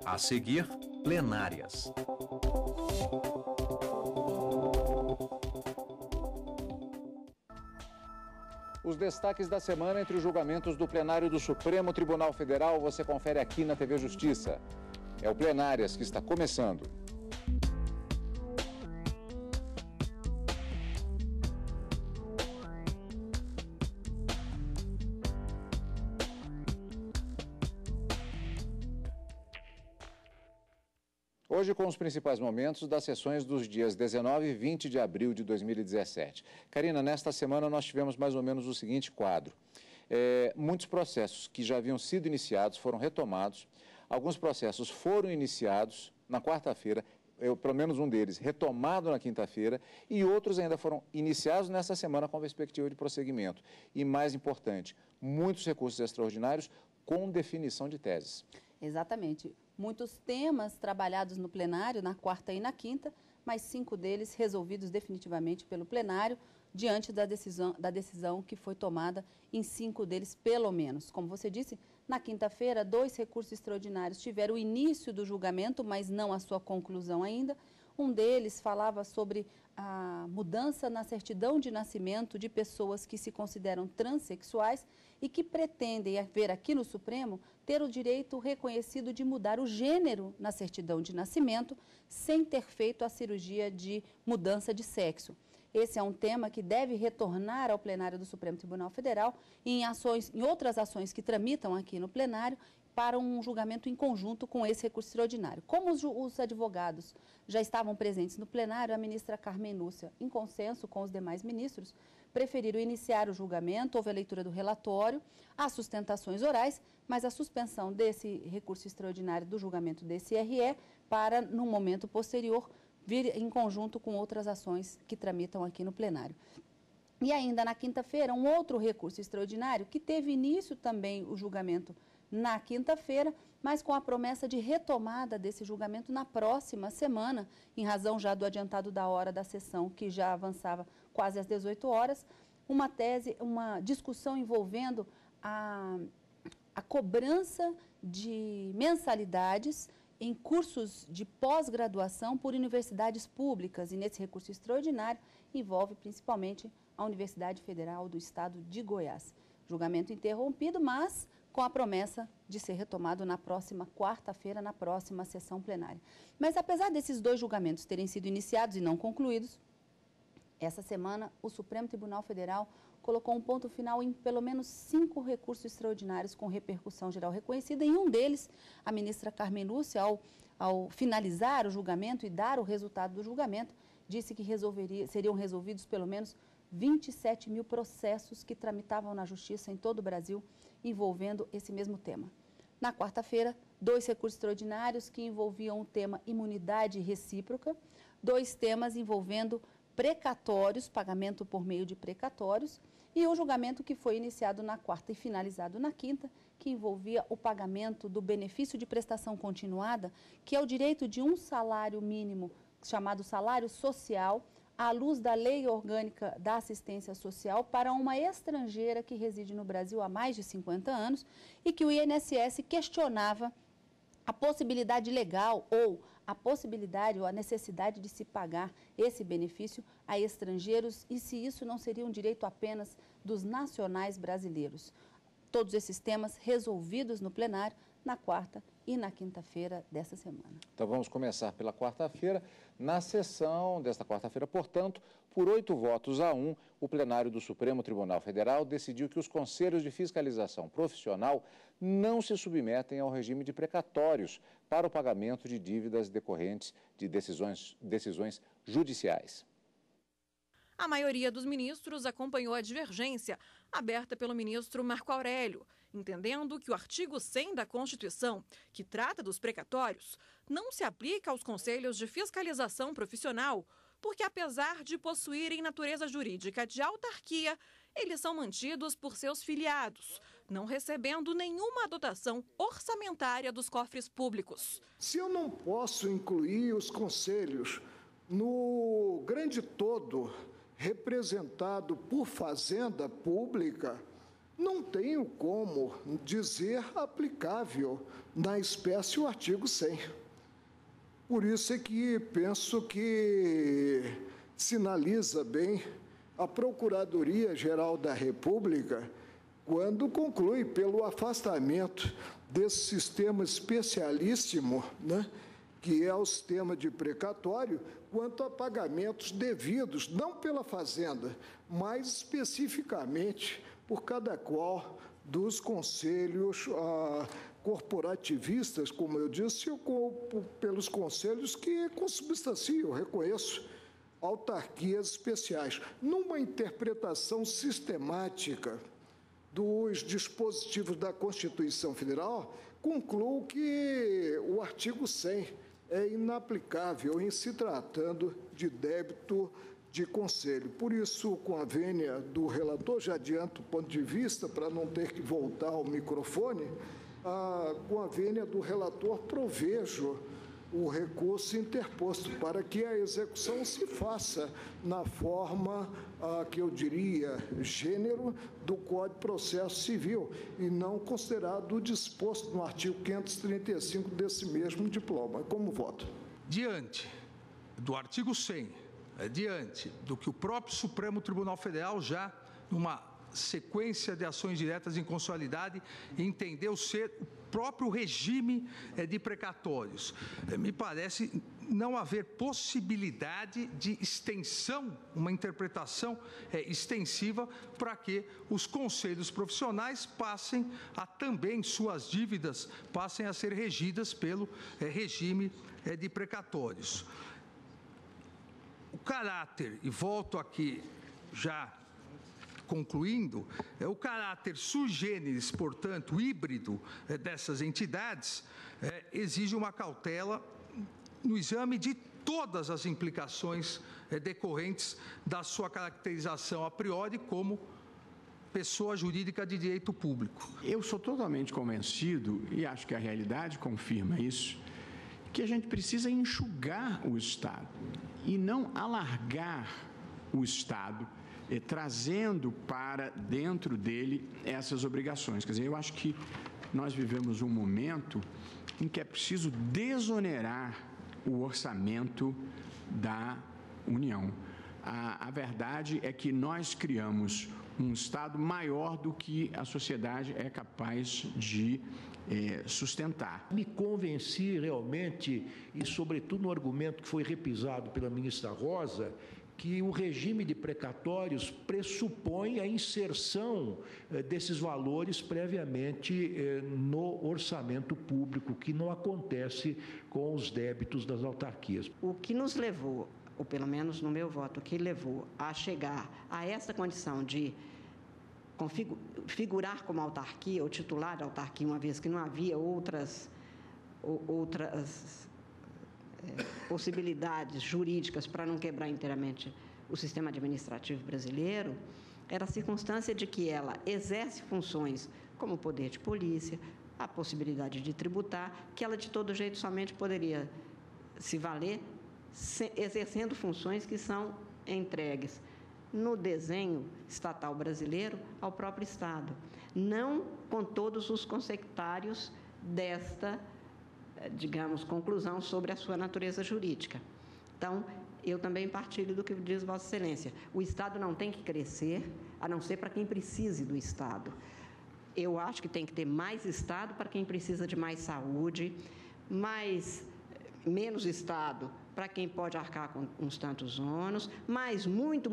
A seguir, plenárias. Os destaques da semana entre os julgamentos do plenário do Supremo Tribunal Federal você confere aqui na TV Justiça. É o Plenárias que está começando. Hoje com os principais momentos das sessões dos dias 19 e 20 de abril de 2017. Karina, nesta semana nós tivemos mais ou menos o seguinte quadro. Muitos processos que já haviam sido iniciados foram retomados. Alguns processos foram iniciados na quarta-feira, pelo menos um deles retomado na quinta-feira, e outros ainda foram iniciados nessa semana com perspectiva de prosseguimento. E mais importante, muitos recursos extraordinários com definição de teses. Exatamente. Muitos temas trabalhados no plenário na quarta e na quinta, mas 5 deles resolvidos definitivamente pelo plenário, diante da decisão que foi tomada em 5 deles, pelo menos. Como você disse, na quinta-feira, 2 recursos extraordinários tiveram o início do julgamento, mas não a sua conclusão ainda. Um deles falava sobre a mudança na certidão de nascimento de pessoas que se consideram transexuais e que pretendem ver aqui no Supremo ter o direito reconhecido de mudar o gênero na certidão de nascimento sem ter feito a cirurgia de mudança de sexo. Esse é um tema que deve retornar ao plenário do Supremo Tribunal Federal em outras ações que tramitam aqui no plenário para um julgamento em conjunto com esse recurso extraordinário. Como os advogados já estavam presentes no plenário, a ministra Carmen Lúcia, em consenso com os demais ministros, preferiram iniciar o julgamento, houve a leitura do relatório, as sustentações orais, mas a suspensão desse recurso extraordinário do julgamento desse RE para, no momento posterior, vir em conjunto com outras ações que tramitam aqui no plenário. E ainda na quinta-feira, um outro recurso extraordinário que teve início também o julgamento na quinta-feira, mas com a promessa de retomada desse julgamento na próxima semana, em razão já do adiantado da hora da sessão, que já avançava quase às 18 horas, uma discussão envolvendo a cobrança de mensalidades em cursos de pós-graduação por universidades públicas, e nesse recurso extraordinário envolve principalmente a Universidade Federal do Estado de Goiás. Julgamento interrompido, mas com a promessa de ser retomado na próxima quarta-feira, na próxima sessão plenária. Mas apesar desses 2 julgamentos terem sido iniciados e não concluídos, essa semana o Supremo Tribunal Federal colocou um ponto final em pelo menos 5 recursos extraordinários com repercussão geral reconhecida. Em um deles, a ministra Carmen Lúcia, ao finalizar o julgamento e dar o resultado do julgamento, disse que seriam resolvidos pelo menos 27 mil processos que tramitavam na Justiça em todo o Brasil envolvendo esse mesmo tema. Na quarta-feira, 2 recursos extraordinários que envolviam o tema imunidade recíproca, 2 temas envolvendo precatórios, pagamento por meio de precatórios, e o julgamento que foi iniciado na quarta e finalizado na quinta, que envolvia o pagamento do benefício de prestação continuada, que é o direito de um salário mínimo, chamado salário social, à luz da Lei Orgânica da Assistência Social, para uma estrangeira que reside no Brasil há mais de 50 anos e que o INSS questionava a possibilidade legal ou a possibilidade ou a necessidade de se pagar esse benefício a estrangeiros e se isso não seria um direito apenas dos nacionais brasileiros. Todos esses temas resolvidos no plenário na quarta e na quinta-feira dessa semana. Então vamos começar pela quarta-feira. Na sessão desta quarta-feira, portanto, por 8-1, o plenário do Supremo Tribunal Federal decidiu que os conselhos de fiscalização profissional não se submetem ao regime de precatórios para o pagamento de dívidas decorrentes de decisões judiciais. A maioria dos ministros acompanhou a divergência aberta pelo ministro Marco Aurélio, entendendo que o artigo 100 da Constituição, que trata dos precatórios, não se aplica aos conselhos de fiscalização profissional, porque apesar de possuírem natureza jurídica de autarquia, eles são mantidos por seus filiados, não recebendo nenhuma dotação orçamentária dos cofres públicos. Se eu não posso incluir os conselhos no grande todo representado por fazenda pública, não tenho como dizer aplicável na espécie o artigo 100. Por isso é que penso que sinaliza bem a Procuradoria-Geral da República quando conclui pelo afastamento desse sistema especialíssimo, né, que é o sistema de precatório, quanto a pagamentos devidos, não pela Fazenda, mas especificamente por cada qual dos conselhos corporativistas, como eu disse, pelos conselhos que consubstanciam, reconheço, autarquias especiais. Numa interpretação sistemática dos dispositivos da Constituição Federal, concluo que o artigo 100 é inaplicável em se tratando de débito de conselho. Por isso, com a vênia do relator, já adianto o ponto de vista, para não ter que voltar ao microfone, com a vênia do relator, provejo o recurso interposto para que a execução se faça na forma que eu diria gênero do Código de Processo Civil e não considerado o disposto no artigo 535 desse mesmo diploma. Como voto? Diante do artigo 100, diante do que o próprio Supremo Tribunal Federal já, numa sequência de ações diretas de inconstitucionalidade, entendeu ser o próprio regime de precatórios. Me parece não haver possibilidade de extensão, uma interpretação extensiva para que os conselhos profissionais passem a também, suas dívidas passem a ser regidas pelo regime de precatórios. O caráter, e volto aqui já concluindo, o caráter sui generis, portanto, híbrido dessas entidades, exige uma cautela no exame de todas as implicações decorrentes da sua caracterização a priori como pessoa jurídica de direito público. Eu sou totalmente convencido, e acho que a realidade confirma isso, que a gente precisa enxugar o Estado e não alargar o Estado, trazendo para dentro dele essas obrigações. Quer dizer, eu acho que nós vivemos um momento em que é preciso desonerar o orçamento da União. A verdade é que nós criamos um Estado maior do que a sociedade é capaz de sustentar. Me convenci realmente, e sobretudo no argumento que foi repisado pela ministra Rosa, que o regime de precatórios pressupõe a inserção desses valores previamente no orçamento público, que não acontece com os débitos das autarquias. O que nos levou, ou pelo menos no meu voto, o que levou a chegar a essa condição de figurar como autarquia, ou titular de autarquia, uma vez que não havia outras possibilidades jurídicas para não quebrar inteiramente o sistema administrativo brasileiro, era a circunstância de que ela exerce funções como poder de polícia, a possibilidade de tributar, que ela de todo jeito somente poderia se valer exercendo funções que são entregues no desenho estatal brasileiro ao próprio Estado, não com todos os consectários desta, digamos, conclusão sobre a sua natureza jurídica. Então, eu também partilho do que diz Vossa Excelência. O Estado não tem que crescer, a não ser para quem precise do Estado. Eu acho que tem que ter mais Estado para quem precisa de mais saúde, menos Estado para quem pode arcar com uns tantos ônus, mas muito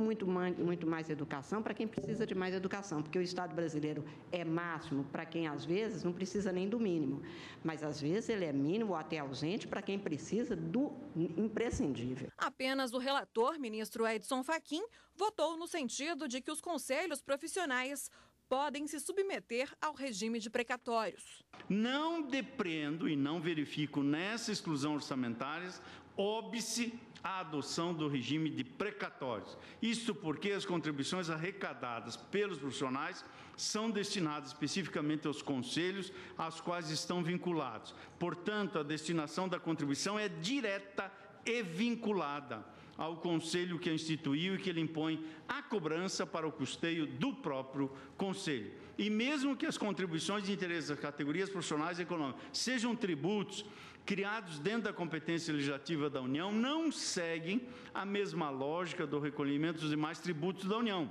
mais educação para quem precisa de mais educação, porque o Estado brasileiro é máximo para quem, às vezes, não precisa nem do mínimo, mas, às vezes, ele é mínimo ou até ausente para quem precisa do imprescindível. Apenas o relator, ministro Edson Fachin, votou no sentido de que os conselhos profissionais podem se submeter ao regime de precatórios. Não depreendo e não verifico nessa exclusão orçamentária óbice a adoção do regime de precatórios. Isto porque as contribuições arrecadadas pelos profissionais são destinadas especificamente aos conselhos aos quais estão vinculados. Portanto, a destinação da contribuição é direta e vinculada ao Conselho que a instituiu e que ele impõe a cobrança para o custeio do próprio Conselho. E mesmo que as contribuições de interesse das categorias profissionais e econômicas sejam tributos criados dentro da competência legislativa da União, não seguem a mesma lógica do recolhimento dos demais tributos da União,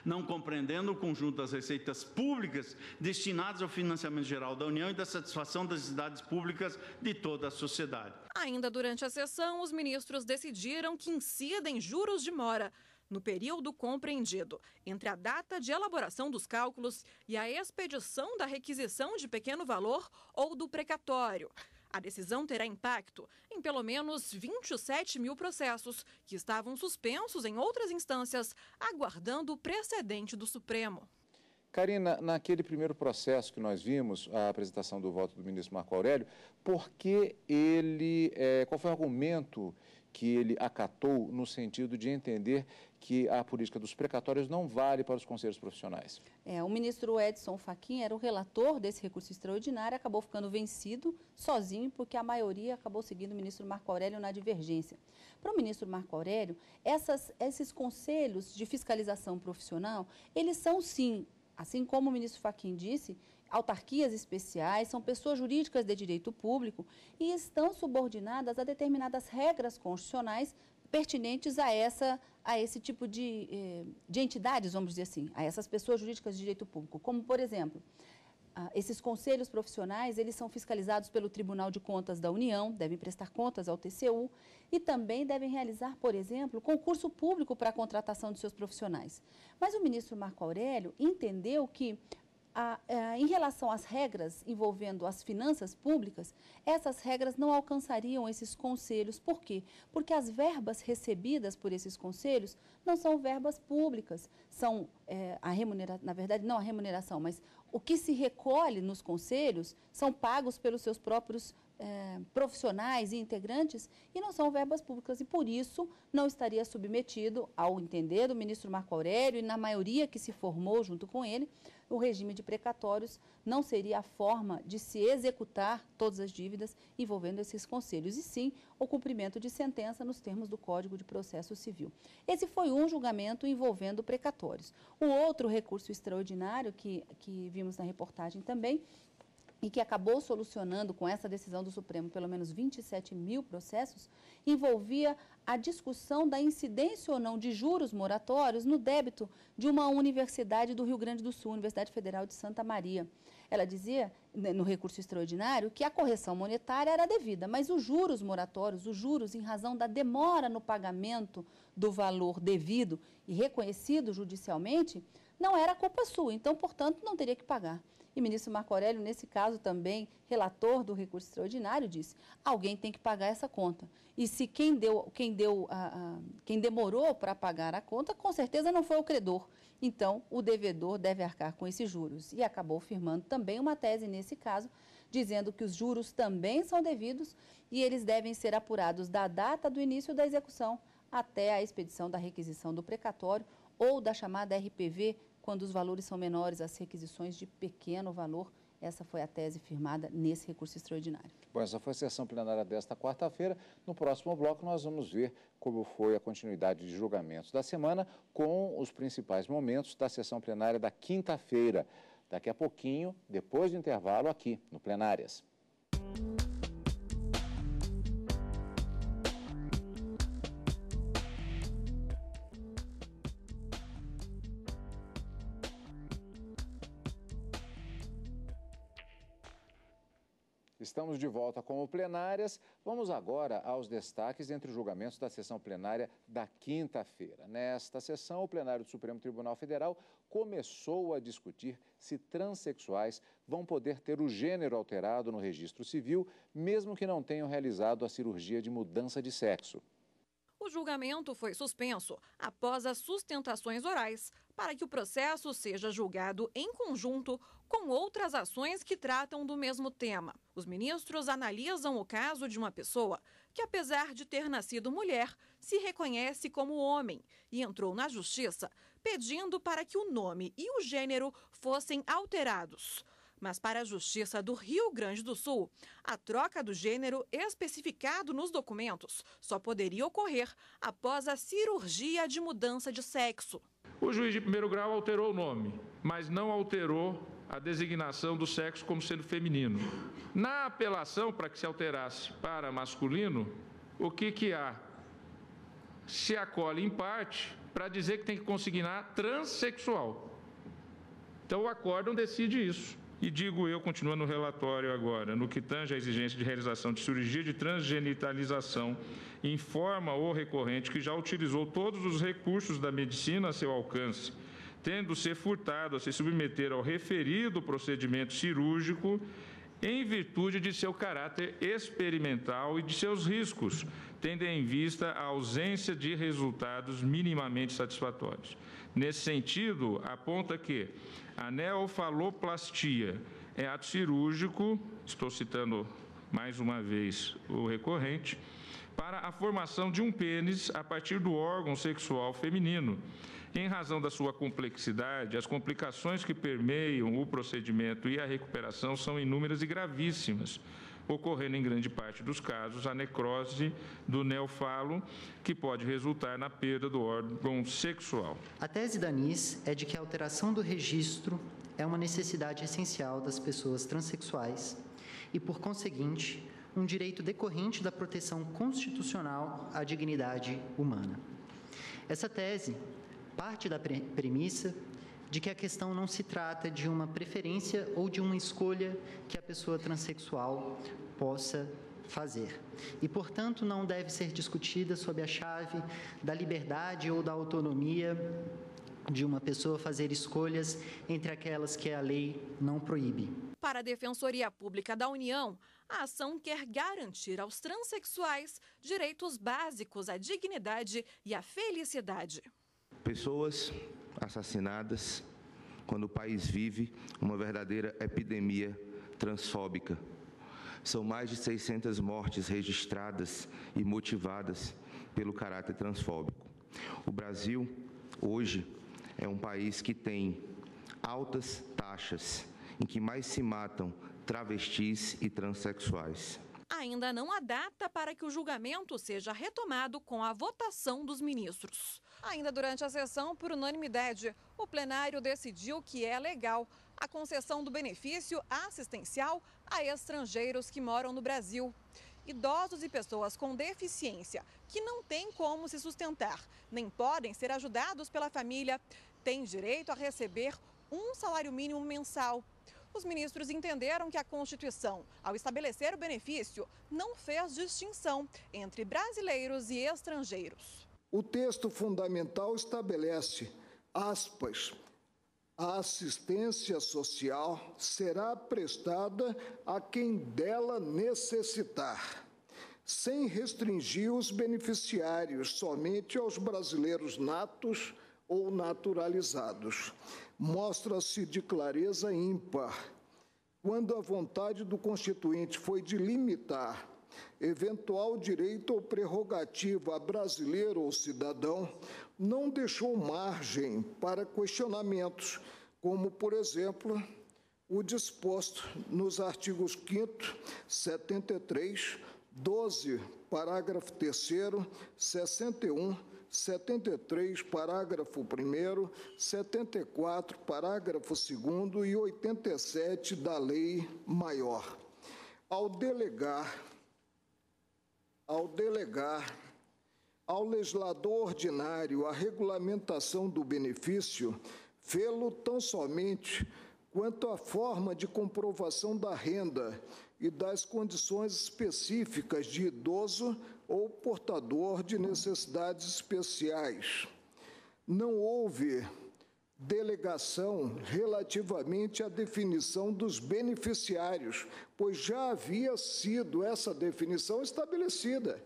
não compreendendo o conjunto das receitas públicas destinadas ao financiamento geral da União e da satisfação das necessidades públicas de toda a sociedade. Ainda durante a sessão, os ministros decidiram que incidem juros de mora no período compreendido entre a data de elaboração dos cálculos e a expedição da requisição de pequeno valor ou do precatório. A decisão terá impacto em pelo menos 27 mil processos que estavam suspensos em outras instâncias, aguardando o precedente do Supremo. Karina, naquele primeiro processo que nós vimos, a apresentação do voto do ministro Marco Aurélio, qual foi o argumento que ele acatou no sentido de entender que a política dos precatórios não vale para os conselhos profissionais? O ministro Edson Fachin era o relator desse recurso extraordinário, acabou ficando vencido sozinho, porque a maioria acabou seguindo o ministro Marco Aurélio na divergência. Para o ministro Marco Aurélio, esses conselhos de fiscalização profissional, eles são sim, assim como o ministro Fachin disse, autarquias especiais, são pessoas jurídicas de direito público e estão subordinadas a determinadas regras constitucionais pertinentes a esse tipo de entidades, vamos dizer assim, a essas pessoas jurídicas de direito público. Como, por exemplo, esses conselhos profissionais, eles são fiscalizados pelo Tribunal de Contas da União, devem prestar contas ao TCU e também devem realizar, por exemplo, concurso público para a contratação de seus profissionais. Mas o ministro Marco Aurélio entendeu que em relação às regras envolvendo as finanças públicas, essas regras não alcançariam esses conselhos. Por quê? Porque as verbas recebidas por esses conselhos não são verbas públicas, são na verdade, não a remuneração, mas o que se recolhe nos conselhos são pagos pelos seus próprios profissionais e integrantes e não são verbas públicas e, por isso, não estaria submetido, ao entender do ministro Marco Aurélio e na maioria que se formou junto com ele, o regime de precatórios não seria a forma de se executar todas as dívidas envolvendo esses conselhos, e sim o cumprimento de sentença nos termos do Código de Processo Civil. Esse foi um julgamento envolvendo precatórios. O outro recurso extraordinário que vimos na reportagem também, e que acabou solucionando com essa decisão do Supremo pelo menos 27 mil processos, envolvia a discussão da incidência ou não de juros moratórios no débito de uma universidade do Rio Grande do Sul, Universidade Federal de Santa Maria. Ela dizia, no recurso extraordinário, que a correção monetária era devida, mas os juros moratórios, os juros em razão da demora no pagamento do valor devido e reconhecido judicialmente, não era culpa sua, então, portanto, não teria que pagar. E o ministro Marco Aurélio, nesse caso também, relator do recurso extraordinário, disse: alguém tem que pagar essa conta. E se quem demorou para pagar a conta, com certeza não foi o credor. Então, o devedor deve arcar com esses juros. E acabou firmando também uma tese nesse caso, dizendo que os juros também são devidos e eles devem ser apurados da data do início da execução até a expedição da requisição do precatório ou da chamada RPV, quando os valores são menores às requisições de pequeno valor. Essa foi a tese firmada nesse recurso extraordinário. Bom, essa foi a sessão plenária desta quarta-feira. No próximo bloco, nós vamos ver como foi a continuidade de julgamentos da semana com os principais momentos da sessão plenária da quinta-feira. Daqui a pouquinho, depois do intervalo, aqui no Plenárias. Estamos de volta com o Plenárias. Vamos agora aos destaques entre os julgamentos da sessão plenária da quinta-feira. Nesta sessão, o plenário do Supremo Tribunal Federal começou a discutir se transexuais vão poder ter o gênero alterado no registro civil, mesmo que não tenham realizado a cirurgia de mudança de sexo. O julgamento foi suspenso após as sustentações orais para que o processo seja julgado em conjunto com outras ações que tratam do mesmo tema. Os ministros analisam o caso de uma pessoa que, apesar de ter nascido mulher, se reconhece como homem e entrou na justiça pedindo para que o nome e o gênero fossem alterados. Mas para a Justiça do Rio Grande do Sul, a troca do gênero especificado nos documentos só poderia ocorrer após a cirurgia de mudança de sexo. O juiz de primeiro grau alterou o nome, mas não alterou a designação do sexo como sendo feminino. Na apelação, para que se alterasse para masculino, o que há? Se acolhe em parte para dizer que tem que consignar transexual. Então o acórdão decide isso. E digo eu, continuando o relatório agora, no que tange à exigência de realização de cirurgia de transgenitalização, informa o recorrente que já utilizou todos os recursos da medicina a seu alcance, tendo se furtado a se submeter ao referido procedimento cirúrgico em virtude de seu caráter experimental e de seus riscos, tendo em vista a ausência de resultados minimamente satisfatórios. Nesse sentido, aponta que a neofaloplastia é ato cirúrgico, estou citando mais uma vez o recorrente, para a formação de um pênis a partir do órgão sexual feminino. Em razão da sua complexidade, as complicações que permeiam o procedimento e a recuperação são inúmeras e gravíssimas, ocorrendo em grande parte dos casos a necrose do neofalo, que pode resultar na perda do órgão sexual. A tese da ANIS é de que a alteração do registro é uma necessidade essencial das pessoas transexuais e, por conseguinte, um direito decorrente da proteção constitucional à dignidade humana. Essa tese parte da premissa de que a questão não se trata de uma preferência ou de uma escolha que a pessoa transexual possa fazer. E, portanto, não deve ser discutida sob a chave da liberdade ou da autonomia de uma pessoa fazer escolhas entre aquelas que a lei não proíbe. Para a Defensoria Pública da União, a ação quer garantir aos transexuais direitos básicos à dignidade e à felicidade. Pessoas assassinadas quando o país vive uma verdadeira epidemia transfóbica. São mais de 600 mortes registradas e motivadas pelo caráter transfóbico. O Brasil, hoje, é um país que tem altas taxas em que mais se matam travestis e transexuais. Ainda não há data para que o julgamento seja retomado com a votação dos ministros. Ainda durante a sessão, por unanimidade, o plenário decidiu que é legal a concessão do benefício assistencial a estrangeiros que moram no Brasil. Idosos e pessoas com deficiência que não têm como se sustentar, nem podem ser ajudados pela família, têm direito a receber um salário mínimo mensal. Os ministros entenderam que a Constituição, ao estabelecer o benefício, não fez distinção entre brasileiros e estrangeiros. O texto fundamental estabelece, aspas, a assistência social será prestada a quem dela necessitar, sem restringir os beneficiários somente aos brasileiros natos ou naturalizados. Mostra-se de clareza ímpar quando a vontade do Constituinte foi de limitar eventual direito ou prerrogativa a brasileiro ou cidadão, não deixou margem para questionamentos, como, por exemplo, o disposto nos artigos 5º, 73, 12, parágrafo 3º, 61, 73, parágrafo 1º, 74, parágrafo 2º e 87 da Lei Maior. Ao delegar ao legislador ordinário a regulamentação do benefício, fê-lo tão somente quanto à forma de comprovação da renda e das condições específicas de idoso ou portador de necessidades especiais. Não houve delegação relativamente à definição dos beneficiários, pois já havia sido essa definição estabelecida.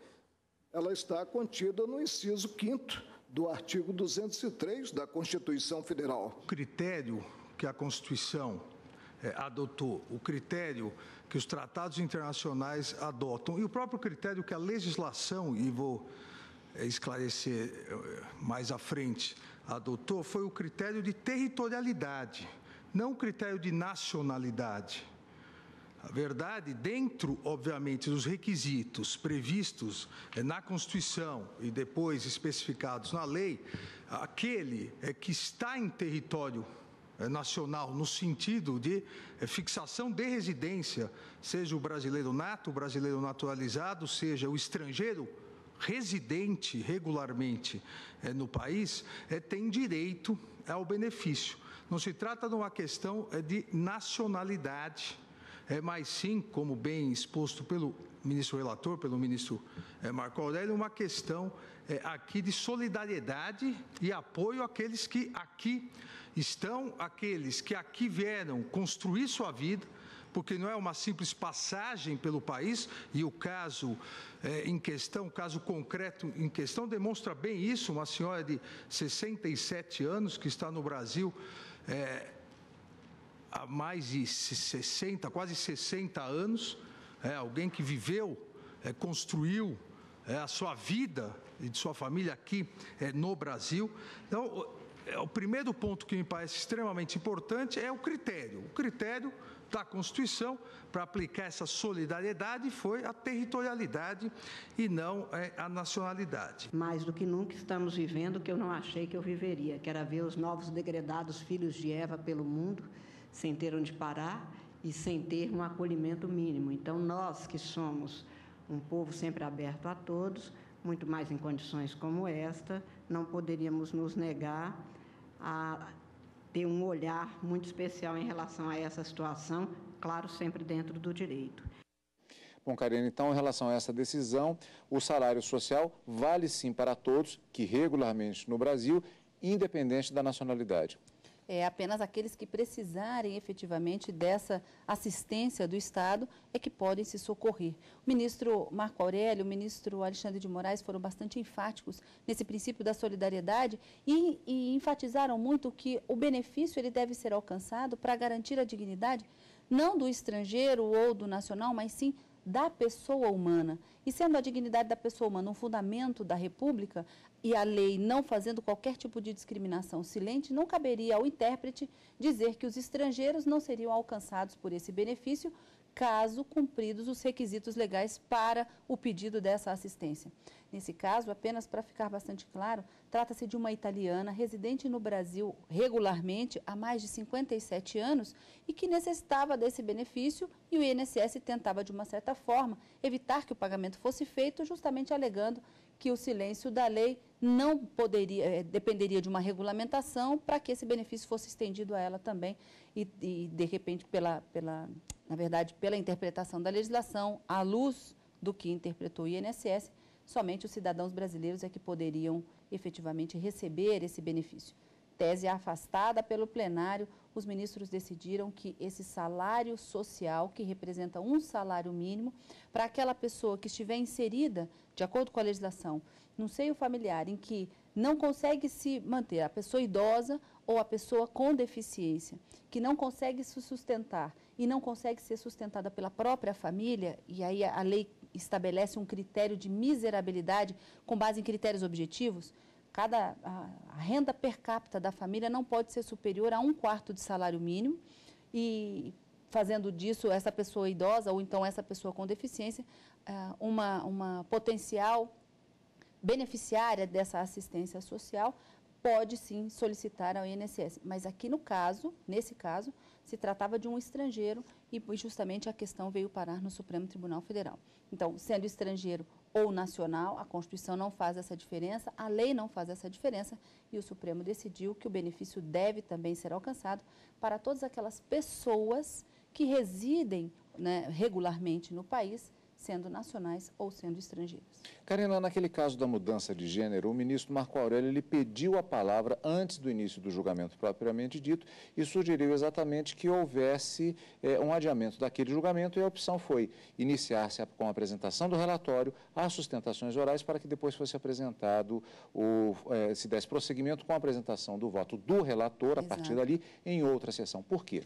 Ela está contida no inciso 5º do artigo 203 da Constituição Federal. O critério que a Constituição adotou, o critério que os tratados internacionais adotam e o próprio critério que a legislação, e vou esclarecer mais à frente, adotou, foi o critério de territorialidade. não o critério de nacionalidade. A verdade, dentro, obviamente, dos requisitos previstos na Constituição e depois especificados na lei, aquele que está em território nacional, no sentido de fixação de residência, seja o brasileiro nato, o brasileiro naturalizado, seja o estrangeiro residente regularmente no país, tem direito ao benefício. Não se trata de uma questão de nacionalidade, mas sim, como bem exposto pelo ministro relator, pelo ministro Marco Aurélio, uma questão aqui de solidariedade e apoio àqueles que aqui estão, aqueles que aqui vieram construir sua vida, porque não é uma simples passagem pelo país, e o caso em questão, o caso concreto em questão demonstra bem isso, uma senhora de 67 anos que está no Brasil há mais de 60, quase 60 anos, alguém que viveu, construiu a sua vida e de sua família aqui no Brasil. Então, o primeiro ponto que me parece extremamente importante é o critério. O critério da Constituição para aplicar essa solidariedade foi a territorialidade e não a nacionalidade. Mais do que nunca estamos vivendo o que eu não achei que eu viveria, que era ver os novos degredados filhos de Eva pelo mundo, sem ter onde parar e sem ter um acolhimento mínimo. Então, nós que somos um povo sempre aberto a todos, muito mais em condições como esta, não poderíamos nos negar a ter um olhar muito especial em relação a essa situação, claro, sempre dentro do direito. Bom, Karina, então, em relação a essa decisão, o salário social vale sim para todos que regularmente no Brasil, independente da nacionalidade. Apenas aqueles que precisarem efetivamente dessa assistência do Estado é que podem se socorrer. O ministro Marco Aurélio, o ministro Alexandre de Moraes foram bastante enfáticos nesse princípio da solidariedade e enfatizaram muito que o benefício ele deve ser alcançado para garantir a dignidade não do estrangeiro ou do nacional, mas sim da pessoa humana. E sendo a dignidade da pessoa humana um fundamento da República e a lei não fazendo qualquer tipo de discriminação silente, não caberia ao intérprete dizer que os estrangeiros não seriam alcançados por esse benefício caso cumpridos os requisitos legais para o pedido dessa assistência. Nesse caso, apenas para ficar bastante claro, trata-se de uma italiana residente no Brasil regularmente há mais de 57 anos e que necessitava desse benefício e o INSS tentava, de uma certa forma, evitar que o pagamento fosse feito, justamente alegando que o silêncio da lei não poderia, dependeria de uma regulamentação para que esse benefício fosse estendido a ela também e de repente, na verdade, pela interpretação da legislação, à luz do que interpretou o INSS, somente os cidadãos brasileiros é que poderiam efetivamente receber esse benefício. Tese afastada pelo plenário, os ministros decidiram que esse salário social, que representa um salário mínimo, para aquela pessoa que estiver inserida, de acordo com a legislação, num seio familiar em que não consegue se manter, a pessoa idosa ou a pessoa com deficiência, que não consegue se sustentar e não consegue ser sustentada pela própria família, e aí a lei estabelece um critério de miserabilidade com base em critérios objetivos, a renda per capita da família não pode ser superior a 1/4 de salário mínimo e, fazendo disso, essa pessoa idosa ou então essa pessoa com deficiência, uma potencial beneficiária dessa assistência social pode sim solicitar ao INSS. Mas aqui nesse caso, se tratava de um estrangeiro e justamente a questão veio parar no Supremo Tribunal Federal. Então, sendo estrangeiro ou nacional, a Constituição não faz essa diferença, a lei não faz essa diferença e o Supremo decidiu que o benefício deve também ser alcançado para todas aquelas pessoas que residem, né, regularmente no país, sendo nacionais ou sendo estrangeiros. Karina, naquele caso da mudança de gênero, o ministro Marco Aurélio ele pediu a palavra antes do início do julgamento propriamente dito e sugeriu exatamente que houvesse um adiamento daquele julgamento e a opção foi iniciar-se com a apresentação do relatório, as sustentações orais para que depois fosse apresentado, se desse prosseguimento com a apresentação do voto do relator, a partir dali, em outra sessão. Por quê?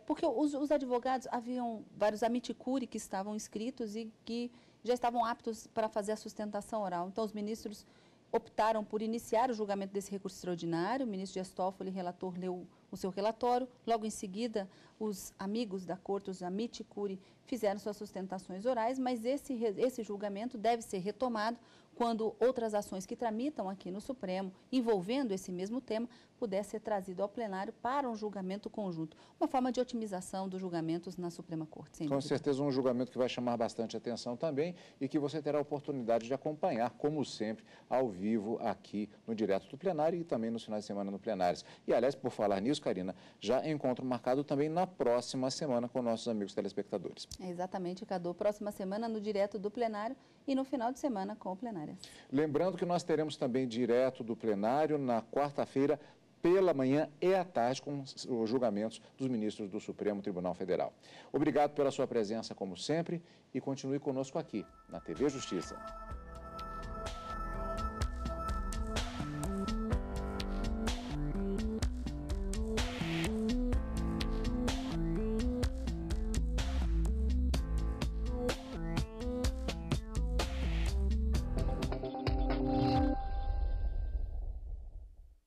Porque os advogados, haviam vários amicus curiae que estavam inscritos e que já estavam aptos para fazer a sustentação oral. Então, os ministros optaram por iniciar o julgamento desse recurso extraordinário. O ministro Dias Toffoli, relator, leu o seu relatório. Logo em seguida, os amigos da Corte, os amici curiae, fizeram suas sustentações orais, mas esse julgamento deve ser retomado quando outras ações que tramitam aqui no Supremo, envolvendo esse mesmo tema, puder ser trazido ao plenário para um julgamento conjunto. Uma forma de otimização dos julgamentos na Suprema Corte, sem Com dúvida. certeza um julgamento que vai chamar bastante atenção também e que você terá a oportunidade de acompanhar, como sempre, ao vivo aqui no Direto do Plenário e também nos finais de semana no Plenários. E, aliás, por falar nisso, Karina, já encontro marcado também na próxima semana com nossos amigos telespectadores. É exatamente, Cadu. Próxima semana no Direto do Plenário e no final de semana com o Plenárias. Lembrando que nós teremos também Direto do Plenário na quarta-feira, pela manhã e à tarde, com os julgamentos dos ministros do Supremo Tribunal Federal. Obrigado pela sua presença, como sempre, e continue conosco aqui, na TV Justiça.